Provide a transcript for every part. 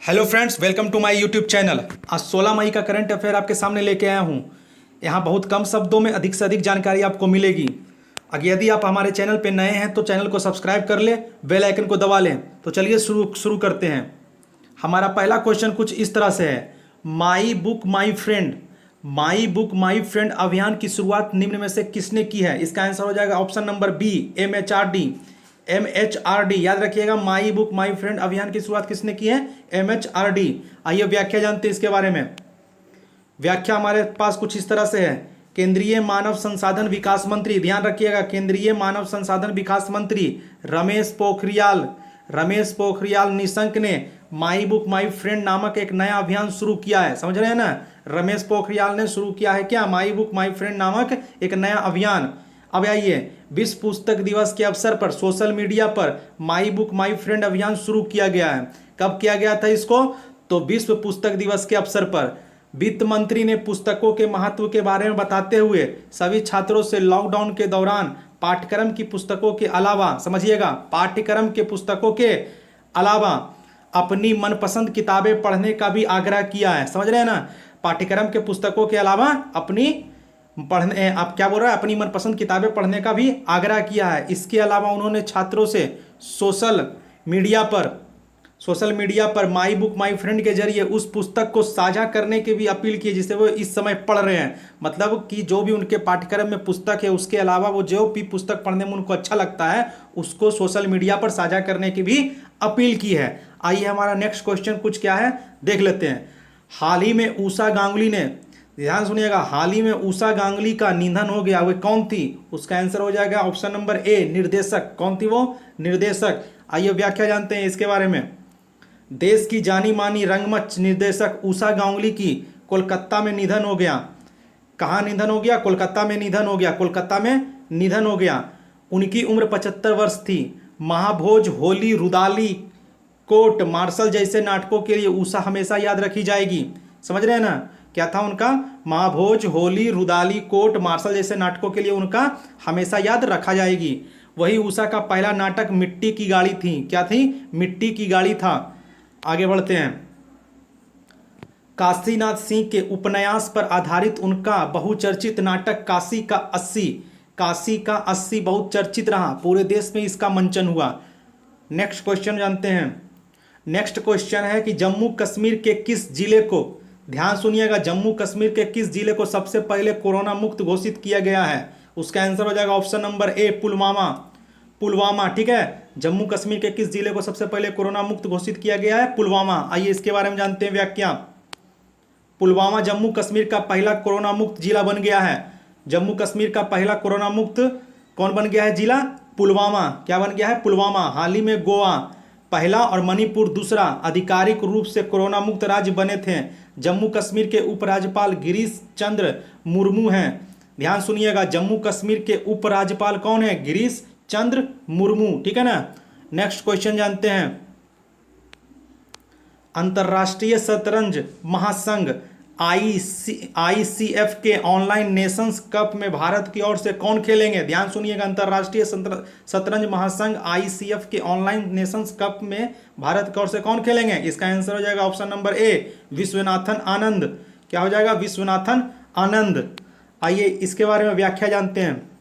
Hello friends, welcome to my YouTube channel. आज 16 मई का current affair आपके सामने लेके आया हूँ। यहाँ बहुत कम शब्दों में अधिक से अधिक जानकारी आपको मिलेगी। अगर यदि आप हमारे चैनल पे नए हैं तो चैनल को सब्सक्राइब कर लें, बेल आइकन को दबा लें। तो चलिए शुरू करते हैं। हमारा पहला क्वेश्चन कुछ इस तरह से है, माई बुक माई फ्रेंड अभियान की शुरुआत निम्न में से किसने की है? इसका आंसर हो जाएगा ऑप्शन नंबर बी, MHRD। याद रखिएगा, माई बुक माई फ्रेंड अभियान की शुरुआत किसने की है? MHRD। आइए व्याख्या जानते हैं इसके बारे में। व्याख्या हमारे पास कुछ इस तरह से है, केंद्रीय मानव संसाधन विकास मंत्री, ध्यान रखिएगा, केंद्रीय मानव संसाधन विकास मंत्री रमेश पोखरियाल निशंक ने माई बुक माई फ्रेंड नामक एक नया अभियान शुरू किया है। समझ रहे हैं ना, रमेश पोखरियाल ने शुरू किया है क्या? माई बुक माई फ्रेंड नामक एक नया अभियान। अब आइए, विश्व पुस्तक दिवस के अवसर पर सोशल मीडिया पर माई बुक माई फ्रेंड अभियान शुरू किया गया है। कब किया गया था इसको? तो विश्व पुस्तक दिवस के अवसर पर वित्त मंत्री ने पुस्तकों के महत्व के बारे में बताते हुए सभी छात्रों से लॉकडाउन के दौरान पाठ्यक्रम की पुस्तकों के अलावा, समझिएगा, पाठ्यक्रम के पुस्तकों के अलावा अपनी मनपसंद किताबें पढ़ने का भी आग्रह किया है। समझ रहे हैं ना, पाठ्यक्रम के पुस्तकों के अलावा अपनी मनपसंद किताबें पढ़ने का भी आग्रह किया है। इसके अलावा उन्होंने छात्रों से सोशल मीडिया पर माई बुक माई फ्रेंड के जरिए उस पुस्तक को साझा करने की भी अपील की जिसे वो इस समय पढ़ रहे हैं। मतलब कि जो भी उनके पाठ्यक्रम में पुस्तक है उसके अलावा वो जो भी पुस्तक पढ़ने में उनको अच्छा लगता है उसको सोशल मीडिया पर साझा करने की भी अपील की है। आइए हमारा नेक्स्ट क्वेश्चन कुछ क्या है देख लेते हैं। हाल ही में उषा गांगुली ने, ध्यान सुनिएगा, हाल ही में उषा गांगुली का निधन हो गया। वे कौन थी? उसका आंसर हो जाएगा ऑप्शन नंबर ए, निर्देशक। कौन थी वो? निर्देशक। आइए व्याख्या जानते हैं इसके बारे में। देश की जानी मानी रंगमंच निर्देशक उषा गांगुली की कोलकाता में निधन हो गया। कहाँ निधन हो गया? कोलकाता में निधन हो गया। उनकी उम्र 75 वर्ष थी। महाभोज, होली, रुदाली, कोर्ट मार्शल जैसे नाटकों के लिए उषा हमेशा याद रखी जाएगी। समझ रहे हैं ना, क्या था उनका? महाभोज, होली, रुदाली, कोर्ट मार्शल जैसे नाटकों के लिए उनका हमेशा याद रखा जाएगी। वही उषा का पहला नाटक मिट्टी की गाड़ी थी। क्या थी? मिट्टी की गाड़ी था। आगे बढ़ते हैं। काशीनाथ सिंह के उपन्यास पर आधारित उनका बहुचर्चित नाटक काशी का 80 बहुत चर्चित रहा। पूरे देश में इसका मंचन हुआ। नेक्स्ट क्वेश्चन जानते हैं। नेक्स्ट क्वेश्चन है कि जम्मू कश्मीर के किस जिले को, ध्यान सुनिएगा, जम्मू कश्मीर के किस जिले को सबसे पहले कोरोना मुक्त घोषित किया गया है? उसका आंसर हो जाएगा ऑप्शन नंबर ए, पुलवामा। ठीक है, जम्मू कश्मीर के किस जिले को सबसे पहले कोरोना मुक्त घोषित किया गया है? पुलवामा। आइए इसके बारे में जानते हैं व्याख्या। पुलवामा जम्मू कश्मीर का पहला कोरोना मुक्त जिला बन गया है। जम्मू कश्मीर का पहला कोरोना मुक्त कौन बन गया है जिला? पुलवामा। क्या बन गया है? पुलवामा। हाल ही में गोवा पहला और मणिपुर दूसरा आधिकारिक रूप से कोरोना मुक्त राज्य बने थे। जम्मू कश्मीर के उपराज्यपाल गिरीश चंद्र मुर्मू हैं। ध्यान सुनिएगा, जम्मू कश्मीर के उपराज्यपाल कौन है? गिरीश चंद्र मुर्मू। ठीक है ना। नेक्स्ट क्वेश्चन जानते हैं। अंतर्राष्ट्रीय शतरंज महासंघ ICF के ऑनलाइन नेशंस कप में भारत की ओर से कौन खेलेंगे? ध्यान सुनिएगा, अंतर्राष्ट्रीय शतरंज महासंघ ICF के ऑनलाइन नेशंस कप में भारत की ओर से कौन खेलेंगे? इसका आंसर हो जाएगा option number A, Viswanathan Anand. क्या हो जाएगा? विश्वनाथन आनंद। आइए इसके बारे में व्याख्या जानते हैं।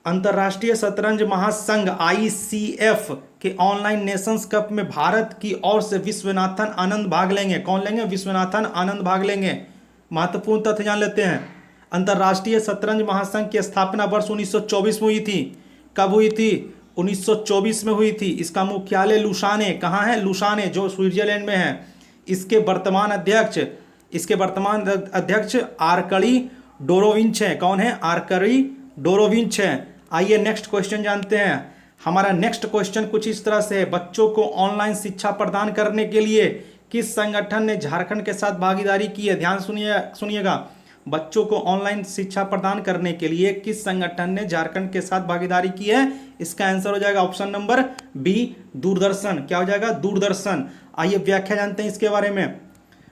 अंतर्राष्ट्रीय शतरंज महासंघ ICF के ऑनलाइन नेशंस कप में भारत की ओर से विश्वनाथन आनंद भाग लेंगे। कौन लेंगे? विश्वनाथन आनंद भाग लेंगे। महत्वपूर्ण तथ्य जान लेते हैं। अंतर्राष्ट्रीय शतरंज महासंघ की स्थापना वर्ष 1924 में हुई थी। कब हुई थी? 1924 में हुई थी। इसका मुख्यालय लुसाने, कहाँ है? लुसाने, जो स्विट्जरलैंड में है। इसके वर्तमान अध्यक्ष आर्कडी डोरोविच है। कौन है? आर्कडी डोरोविच है। आइए नेक्स्ट क्वेश्चन जानते हैं। हमारा नेक्स्ट क्वेश्चन कुछ इस तरह से है, बच्चों को ऑनलाइन शिक्षा प्रदान करने के लिए किस संगठन ने झारखंड के साथ भागीदारी की है? ध्यान सुनिएगा, बच्चों को ऑनलाइन शिक्षा प्रदान करने के लिए किस संगठन ने झारखंड के साथ भागीदारी की है? इसका आंसर हो जाएगा ऑप्शन नंबर बी, दूरदर्शन। क्या हो जाएगा? दूरदर्शन। आइए व्याख्या जानते हैं इसके बारे में।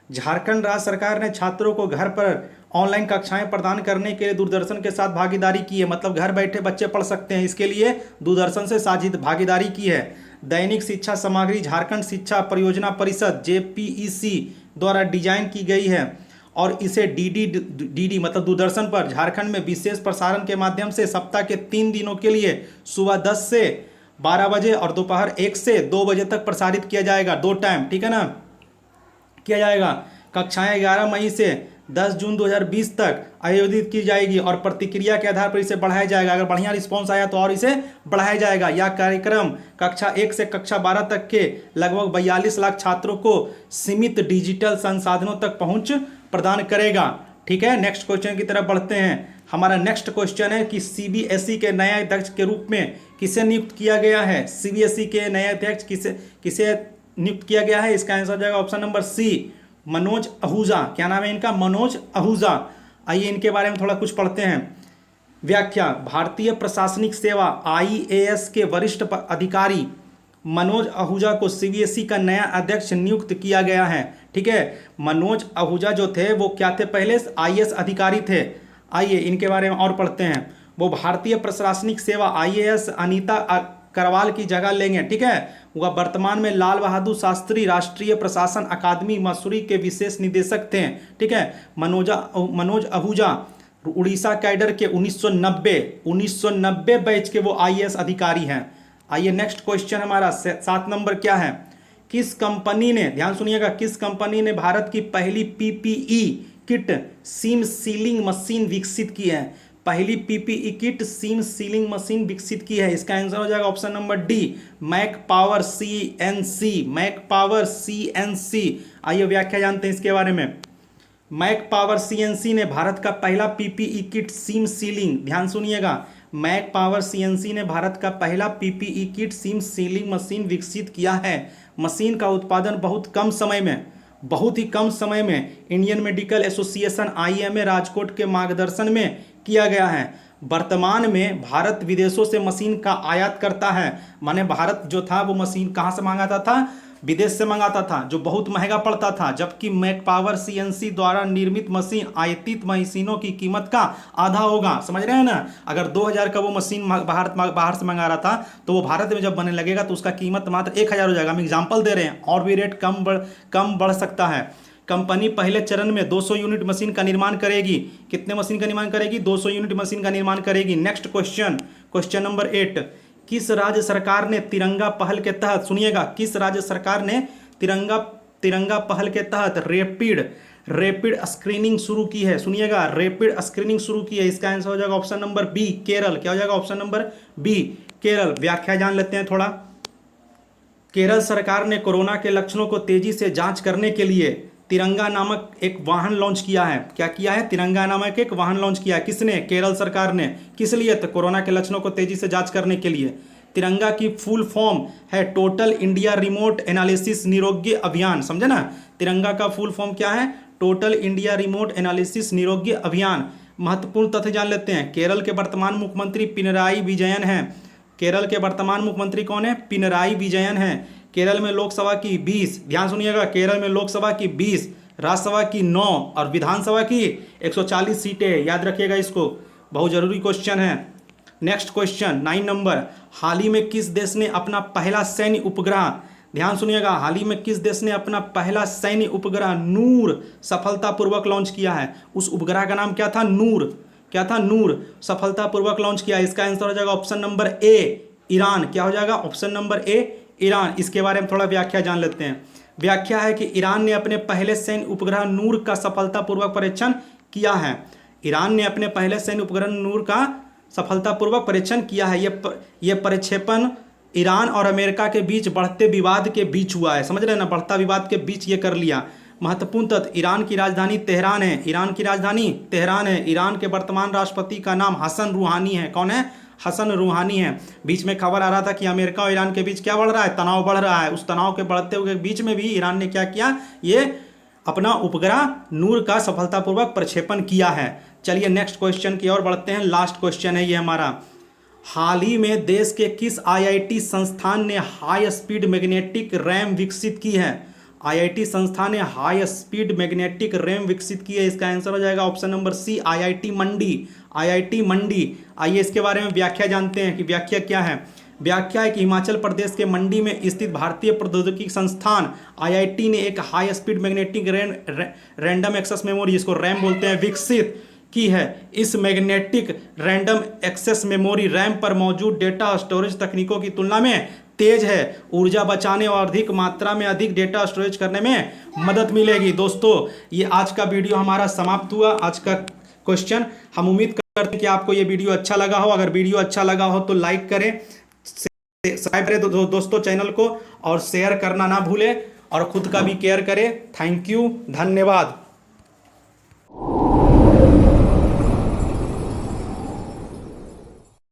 झारखंड राज्य सरकार ने छात्रों को घर पर ऑनलाइन कक्षाएं प्रदान करने के लिए दूरदर्शन के साथ भागीदारी की है, मतलब घर बैठे बच्चे पढ़ सकते हैं, इसके लिए दूरदर्शन से साझेदारी भागीदारी की है। दैनिक शिक्षा सामग्री झारखंड शिक्षा परियोजना परिषद जेपीईसी द्वारा डिजाइन की गई है और इसे डीडी मतलब दूरदर्शन पर झारखंड में विशेष प्रसारण के माध्यम से सप्ताह के 3 दिनों के लिए सुबह 10 से 12 बजे और दोपहर 1 से 2 बजे तक प्रसारित किया जाएगा, 2 टाइम, ठीक है ना, किया जाएगा। कक्षाएं 11 मई से 10 जून 2020 तक आयोजित की जाएगी और प्रतिक्रिया के आधार पर इसे बढ़ाया जाएगा। अगर बढ़िया रिस्पॉन्स आया तो और इसे बढ़ाया जाएगा। यह कार्यक्रम कक्षा 1 से कक्षा 12 तक के लगभग 42 लाख छात्रों को सीमित डिजिटल संसाधनों तक पहुंच प्रदान करेगा। ठीक है, नेक्स्ट क्वेश्चन की तरफ बढ़ते हैं। हमारा नेक्स्ट क्वेश्चन है कि सीबीएसई के नए अध्यक्ष के रूप में किसे नियुक्त किया गया है। सीबीएसई के नए अध्यक्ष किसे नियुक्त किया गया है? इसका आंसर हो जाएगा option number C, Manoj Ahuja. क्या नाम है इनका? मनोज आहूजा। आइए इनके बारे में थोड़ा कुछ पढ़ते हैं। व्याख्या। भारतीय प्रशासनिक सेवा आईएएस के वरिष्ठ अधिकारी मनोज आहूजा को सीबीएसई का नया अध्यक्ष नियुक्त किया गया है। ठीक है, मनोज आहूजा जो थे वो क्या थे? पहले आईएएस अधिकारी थे। आइए इनके बारे में और पढ़ते हैं। वो भारतीय प्रशासनिक सेवा आईएएस अनीता करवाल की जगह लेंगे। ठीक है, वह वर्तमान में लाल बहादुर शास्त्री राष्ट्रीय प्रशासन अकादमी मसूरी के विशेष निदेशक थे। ठीक है, मनोज आहूजा उड़ीसा कैडर के 1990 बैच के वो आईएएस अधिकारी हैं। आइए नेक्स्ट क्वेश्चन हमारा 7 नंबर क्या है? किस कंपनी ने, ध्यान सुनिएगा, किस कंपनी ने भारत की पहली PPE kit seam sealing machine विकसित की है? पहली PPE kit seam sealing machine विकसित की है। इसका आंसर हो जाएगा option number D, Mac Power CNC. Mac Power CNC. आइए व्याख्या जानते हैं इसके बारे में। मैक पावर सीएनसी ने भारत का पहला पीपीई किट सीम सीलिंग, ध्यान सुनिएगा, मैक पावर सीएनसी ने भारत का पहला PPE kit seam sealing machine विकसित किया है। मशीन का उत्पादन बहुत ही कम समय में Indian medical association IMA Rajkot के मार्गदर्शन में किया गया है। वर्तमान में भारत विदेशों से मशीन का आयात करता है। माने भारत जो था वो मशीन कहाँ से मंगाता था? विदेश से मंगाता था, जो बहुत महंगा पड़ता था। जबकि मैक पावर सीएनसी द्वारा निर्मित मशीन आयातित मशीनों की कीमत का आधा होगा। समझ रहे हैं ना? अगर 2000 का वो मशीन बाहर से मंगा रहा था तो वो भारत में जब बनने लगेगा तो उसका कीमत मात्र 1000 हो जाएगा। हम एग्जाम्पल दे रहे हैं, और भी रेट कम बढ़ सकता है। कंपनी पहले चरण में 200 यूनिट मशीन का निर्माण करेगी। कितने मशीन का निर्माण करेगी? 200 यूनिट मशीन का निर्माण करेगी। Next question number 8। किस राज्य सरकार ने तिरंगा पहल के तहत, सुनिएगा, किस राज्य सरकार ने तिरंगा पहल के तहत रैपिड स्क्रीनिंग शुरू की है? सुनिएगा, रैपिड स्क्रीनिंग शुरू की है। इसका आंसर हो जाएगा ऑप्शन नंबर बी, केरल। क्या हो जाएगा? Option number B, Kerala. व्याख्या जान लेते हैं थोड़ा। केरल सरकार ने कोरोना के लक्षणों को तेजी से जांच करने के लिए तिरंगा नामक एक वाहन लॉन्च किया है। क्या किया है? तिरंगा नामक एक वाहन लॉन्च किया है। किसने? केरल सरकार ने। किस लिए? तो कोरोना के लक्षणों को तेजी से जांच करने के लिए। तिरंगा की फुल फॉर्म है टोटल इंडिया रिमोट एनालिसिस निरोगी अभियान। समझे ना? तिरंगा का फुल फॉर्म क्या है? टोटल इंडिया रिमोट एनालिसिस निरोगी अभियान। महत्वपूर्ण तथ्य जान लेते हैं। केरल के वर्तमान मुख्यमंत्री पिनराई विजयन हैं। केरल के वर्तमान मुख्यमंत्री कौन है? पिनराई विजयन हैं। केरल में लोकसभा की 20, ध्यान सुनिएगा, केरल में लोकसभा की 20, राज्यसभा की 9 और विधानसभा की 140 सीटें। याद रखिएगा इसको, बहुत जरूरी क्वेश्चन है। Next question 9 number. हाल ही में किस देश ने अपना पहला सैन्य उपग्रह, ध्यान सुनिएगा, हाल ही में किस देश ने अपना पहला सैन्य उपग्रह नूर सफलतापूर्वक लॉन्च किया है? उस उपग्रह का नाम क्या था? नूर। क्या था? नूर। सफलतापूर्वक लॉन्च किया। इसका आंसर हो जाएगा ऑप्शन नंबर ए, ईरान। क्या हो जाएगा? Option number A, Iran. इसके बारे में थोड़ा व्याख्या जान लेते हैं। व्याख्या है कि ईरान ने अपने पहले सैन्य उपग्रह नूर का सफलतापूर्वक परीक्षण किया है। ईरान ने अपने पहले सैन्य उपग्रह नूर का सफलतापूर्वक परीक्षण किया है। यह प्रक्षेपण ईरान और अमेरिका के बीच बढ़ते विवाद के बीच हुआ है। समझ रहे हैं ना? बढ़ता विवाद के बीच ये कर लिया। महत्वपूर्ण तथ्य, ईरान की राजधानी तेहरान है। ईरान की राजधानी तेहरान है। ईरान के वर्तमान राष्ट्रपति का नाम हसन रूहानी है। कौन है? हसन रूहानी है। बीच में खबर आ रहा था कि अमेरिका और ईरान के बीच क्या बढ़ रहा है? तनाव बढ़ रहा है। उस तनाव के बढ़ते हुए बीच में भी ईरान ने क्या किया? ये अपना उपग्रह नूर का सफलतापूर्वक प्रक्षेपण किया है। चलिए नेक्स्ट क्वेश्चन की ओर बढ़ते हैं। लास्ट क्वेश्चन है ये हमारा। हाल ही में देश के किस आईआईटी संस्थान ने हाई स्पीड मैग्नेटिक रैम विकसित की है? आईआईटी संस्थान ने हाई स्पीड मैग्नेटिक रैम विकसित की है? इसका आंसर हो जाएगा ऑप्शन नंबर सी, आईआईटी मंडी। आईआईटी मंडी। आइए इसके बारे में व्याख्या जानते हैं कि व्याख्या क्या है। व्याख्या है कि हिमाचल प्रदेश के मंडी में स्थित भारतीय प्रौद्योगिकी संस्थान आईआईटी ने एक high speed magnetic random access memory, जिसको रैम बोलते हैं, विकसित की है। इस magnetic random access memory RAM पर मौजूद डेटा स्टोरेज तकनीकों की तुलना में तेज है, ऊर्जा बचाने और अधिक मात्रा में अधिक डेटा स्टोरेज करने में मदद मिलेगी। दोस्तों ये आज का वीडियो हमारा समाप्त हुआ, आज का क्वेश्चन। हम उम्मीद करते हैं कि आपको ये वीडियो अच्छा लगा हो। अगर वीडियो अच्छा लगा हो तो लाइक करें, सब्सक्राइब करें दोस्तों चैनल को, और शेयर करना ना भूलें, और खुद का भी केयर करें। थैंक यू, धन्यवाद।